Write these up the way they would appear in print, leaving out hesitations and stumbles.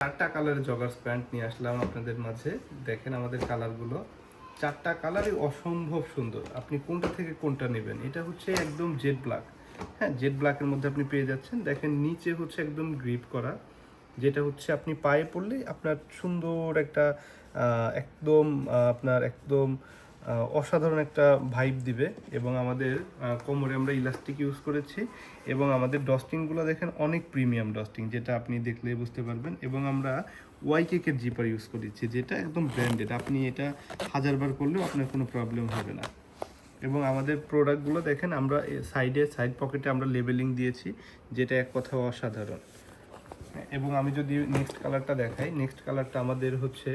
চারটা কালারের joggers pant নিয়ে আসলাম আপনাদের মাঝে। দেখেন আমাদের কালারগুলো, চারটা কালারই অসম্ভব সুন্দর। আপনি কোনটা থেকে কোনটা নেবেন। এটা হচ্ছে একদম জেড ব্ল্যাক, হ্যাঁ জেড ব্ল্যাকের মধ্যে আপনি পেয়ে যাচ্ছেন। দেখেন নিচে হচ্ছে একদম গ্রিপ করা, যেটা হচ্ছে আপনি পায়ে পড়লে আপনার সুন্দর একটা একদম আপনার একদম অসাধারণ একটা ভাইব দিবে। এবং আমাদের কোমরে আমরা ইলাস্টিক ইউজ করেছি, এবং আমাদের ডস্টিংগুলো দেখেন অনেক প্রিমিয়াম ডস্টিং, যেটা আপনি দেখলেই বুঝতে পারবেন। এবং আমরা ওয়াইকেকের জিপার ইউজ করেছি, যেটা একদম ব্র্যান্ডেড। আপনি এটা হাজারবার করলেও আপনার কোনো প্রবলেম হবে না। এবং আমাদের প্রোডাক্টগুলো দেখেন, আমরা সাইড পকেটে আমরা লেবেলিং দিয়েছি, যেটা এক কথা অসাধারণ। এবং আমি যদি নেক্সট কালারটা দেখাই, নেক্সট কালারটা আমাদের হচ্ছে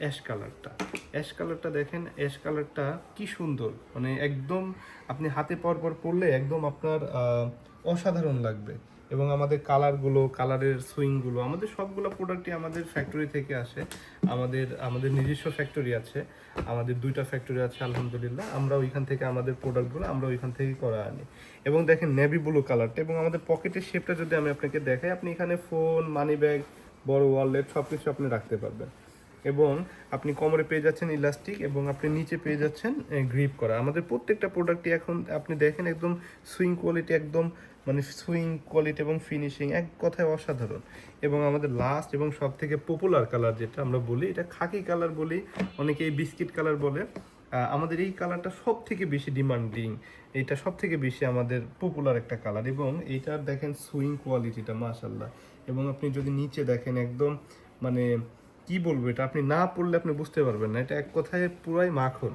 অ্যাশ কালারটা। অ্যাশ কালারটা দেখেন, অ্যাশ কালারটা কি সুন্দর, মানে একদম আপনি হাতে পর পরলে একদম আপনার অসাধারণ লাগবে। এবং আমাদের কালারগুলো, কালারের সুইংগুলো, আমাদের সবগুলো প্রোডাক্টই আমাদের ফ্যাক্টরি থেকে আসে। আমাদের নিজস্ব ফ্যাক্টরি আছে, আমাদের 2টা ফ্যাক্টরি আছে আলহামদুলিল্লাহ। আমরা ওইখান থেকে আমাদের প্রোডাক্টগুলো আমরা ওইখান থেকেই করা আনি। এবং দেখেন নেভি ব্লু কালারটা, এবং আমাদের পকেটের শেপটা যদি আমি আপনাকে দেখাই, আপনি এখানে ফোন, মানি ব্যাগ, বড় ওয়ালেট সব কিছু আপনি রাখতে পারবেন। এবং আপনি কোমরে পেয়ে যাচ্ছেন ইলাস্টিক, এবং আপনি নিচে পেয়ে যাচ্ছেন গ্রিপ করা। আমাদের প্রত্যেকটা প্রোডাক্টই এখন আপনি দেখেন একদম সুইং কোয়ালিটি, একদম মানে সুইং কোয়ালিটি এবং ফিনিশিং এক কথায় অসাধারণ। এবং আমাদের লাস্ট এবং সব থেকে পপুলার কালার যেটা আমরা বলি, এটা খাকি কালার বলি, অনেকেই বিস্কিট কালার বলে। আমাদের এই কালারটা সব থেকে বেশি ডিমান্ডিং, এইটা সব থেকে বেশি আমাদের পপুলার একটা কালার। এবং এইটার দেখেন সুইং কোয়ালিটিটা মাশাল্লাহ। এবং আপনি যদি নিচে দেখেন একদম মানে কি বলবো, এটা আপনি না পড়লে আপনি বুঝতে পারবেন না, এটা এক কথায় পুরাই মাখন।